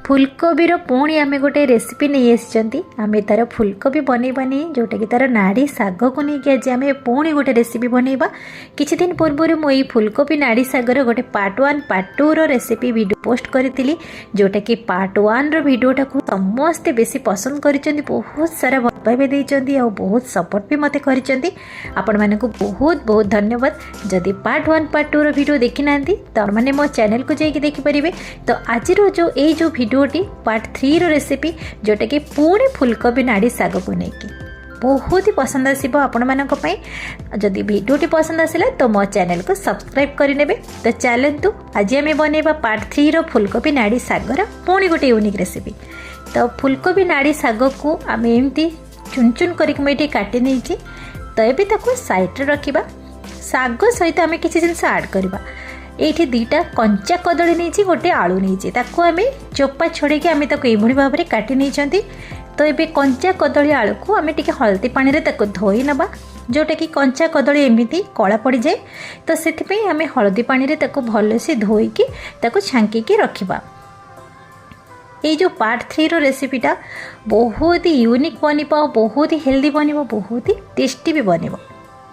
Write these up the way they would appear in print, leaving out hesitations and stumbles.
फुलकोबीर पुणी आम गोटे रेसिपी नहीं आसी आम तार फुलकोबी बनईबानी जोटा कि तार नाड़ी शाग को लेकिन आज आम पुणी गोटे रेसिपी बनइबा। किछि दिन पूर्व मुझे फुलकोबी नाड़ी शागर गोटे part 1 part 2 recipe video post करी जोटा कि पार्ट 1 वीडियोटा को समस्ते बेसी पसंद कर बहुत सारा भल पाइबा देइचंदी और बहुत सपोर्ट भी मते करिसेंती। आपण मानकु बहुत बहुत धन्यवाद। जदि पार्ट 1 पार्ट 2 वीडियो देखि नांती तर माने मो चैनल को जाइए देखि परिबे। तो आज जो वीडियोटी पार्ट 3 रेसिपी जोटा कि पुणी फुलकोबी नाड़ी शाग को लेकिन बहुत ही पसंद आसो आपण मानक पई। जदि वीडियोटी पसंद आसला तो मो चैनल को सब्सक्राइब करें। तो चलतु आज आम बनइबा पार्ट 3 फुलकोबी नाड़ी शागर पुणी गोटे यूनिक रेसिपी। तो फुलकोबी नाड़ी शाग को आम एमती चुन चुन करके मुझे काटी नहीं। तो ये साइड रखा शाग सहित आम किसी जिन ऐड करवा। ये दुईटा कंचा कदली नहीं गोटे आलू नहीं आम चोपा छोड़े आम ये भाव में काटी नहीं। तो ये कंचा कदली आलू को आम टे हल्दी पानी रे धोई नवा जोटा कि कंचा कदली एमती कला पड़ जाए। तो से आम हल्दी पानी रे भल से धोईकी छांकी रखा। ये जो पार्ट 3 रेसिपीटा बहुत ही यूनिक बन बहुत ही हेल्दी बन बहुत ही टेस्टी भी बन।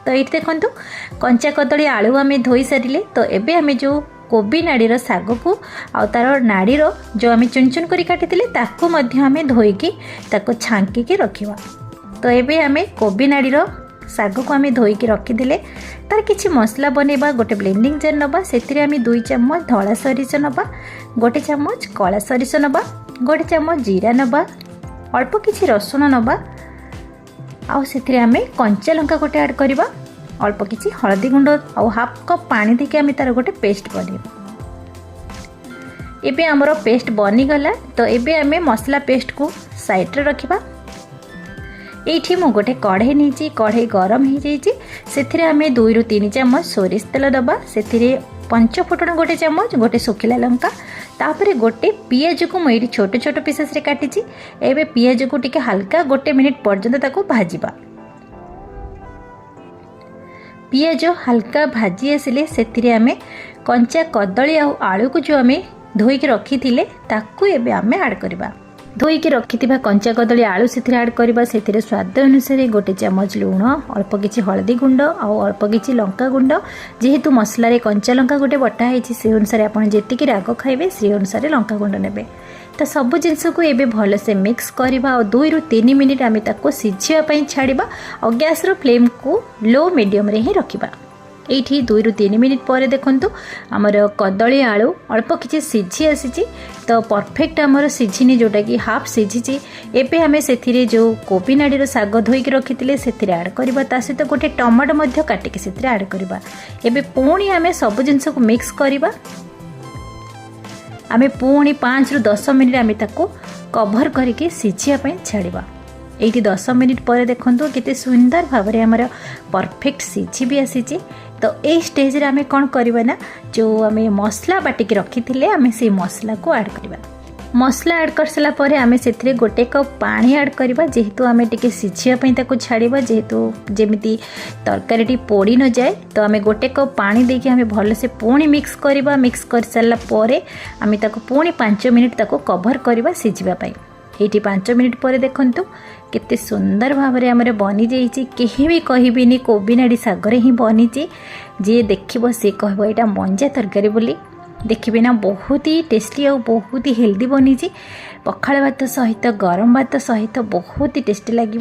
तो ये देखो कंचा कदली आलू आम धोई सारे। तो एबे आम जो कोबी नाड़ीर शाग को आ तार नाड़ीर जो आम चुन चुन कर काटी आम धोईकी छांकी रखा। तो ये आम कोबी नाड़ीर शाग को आम धोईकी रखीदे। तार किसी मसला बनइबा गोटे ब्लेंडिंग जार नवा से 2 चम्मच धला सरिष नवा 1 चम्मच कला सरिष नवा 1 चम्मच जीरा नवा अल्प किसी रसुण नवा आउ से आम कंचा लंका गोटे ऐड करवा अल्प किसी हलदी गुंड और हाफ कप पानी देके आम तार गोटे पेस्ट बन। एबे आमर पेस्ट बनीगला। तो एबे आम मसला पेस्ट को साइड रे रखिबा। ये मु गोटे कढ़ई नहीं कढ़ई गरम हो जाए आम 2 ରୁ 3 चम्मच सोरिष तेल दबा से 5 फुटण गोटे चम्मच गोटे सुखिला लंका तापर गोटे पियाज को मुझे छोट छोट पीसेस रे काटी। एबे पियाज को टिके हल्का 1 मिनिट पर्यंत ताको भाजिबा। पियाज हल्का भाजी आसिले से आम कंचा कदली आ आलू को जो आम धोईकी रखी थिले ताकू एबे आम ऐड करबा। धोईकी रखि कंचा कदली आलू से ऐड करवा से स्वाद अनुसार 1 चम्मच लुण अल्प किसी हलदी गुंड और अल्प किसी लंका गुंड जेहेतु मसलार कंचा लंका गोटे बटा है से अनुसार आप जी राग खाइबे से अनुसार लंका गुंड ने। तो सब जिनस को ये भल से मिक्स करवा और 2 ରୁ 3 मिनिट आम सिझापी छाड़ा और गैस रो फ्लेम को लो मीडियम रे ही रखा। ये 2 ରୁ 3 मिनिट पर देखु आमर कदली आलू अल्प किसी सिझी आसी। तो परफेक्ट आमर सिझिनी जोटा कि हाफ सिझी। एबे आम से जो कोबी नाड़ीर शाग धोईकी रखी से ऐड करवा ता सहित गोटे टमाटो काटिकी से ऐड करवा। एबे पुणी आम सब जिनस को मिक्स करवा। आम पुणी 5 ରୁ 10 मिनिट आम ताको कभर करके सिझापी छाड़ा। ये 10 मिनिट पर देखो कितने सुंदर भाव में आमर परफेक्ट सिझी भी आसी। तो ये स्टेज रे आम कौन करवा ना जो आम मसला बाटिकी रखी थे आम से मसला को ऐड करवा। मसला ऐड कर सारा पर आम से 1 कप पानी ऐड करवा जेहेतु आम टे सिझापी छाड़ा जेहेतु जमी तरकारी पोड़ी न जाए। तो आम 1 कप पानी देके आम भल से पुणी मिक्स करवा। मिक्स कर सारा पर आम पुणी 5 मिनिट कभर करवा सिझापी। ये 5 मिनिट पर देखु केते सुंदर भाव में आमर बनी जाइए। कहीं भी कहबिनी कोबी नाड़ी शागर ही बनी जी देखिबो से कहबो एटा मंजा तरकारी बोली। देखिए ना बहुत ही टेस्टी और बहुत ही हेल्दी बनी। पखाल भात सहित गरम भात सहित बहुत ही टेस्टी लगे।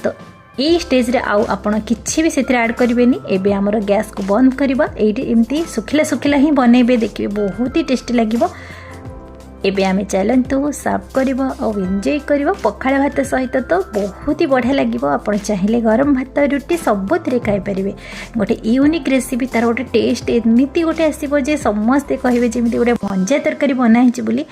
तो ये स्टेज रे आउ आपण किछि भी से ऐड करेंगे। एबे आमर गैस को बंद करवा। ये एमती सुखिला सुखिला ही बनइबे देखिए बहुत ही टेस्टी लगे। एबे आमे चलतु सर्व करवा और एंजॉय करवा पखाल भात सहित। तो बहुत ही बढ़िया लगे। आप चाहिए गरम भात रुटी सबुत खाईपारे गोटे यूनिक रेसिपी तार गोटे टेस्ट एमती गोटे आसो जे समस्ते कहे जमी गोटे मंजा तरकारी बनाई बोली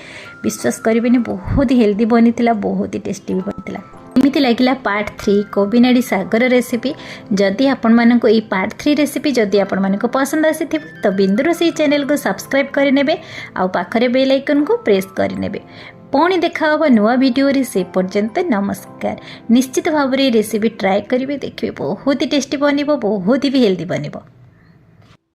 विश्वास करेंगे। बहुत ही हेल्दी बनी बहुत ही टेस्टी भी बनी। एमती लगे पार्ट 3 कोबी नाड़ी शागर रेसिपी। जदि आपण मानक ई पार्ट 3 रेसिपी जदि आपण मानक पसंद आसी तो बिंदुरोसई चैनल को सब्सक्राइब करें आउ पाखरे बेल आइकन को प्रेस करें। पुणी देखा नुआ वीडियो रे से पर्यंत नमस्कार। निश्चित भाव में रेसिपी ट्राए करेंगे देखिए बहुत ही टेस्टी बन बहुत ही भी हेल्दी बन।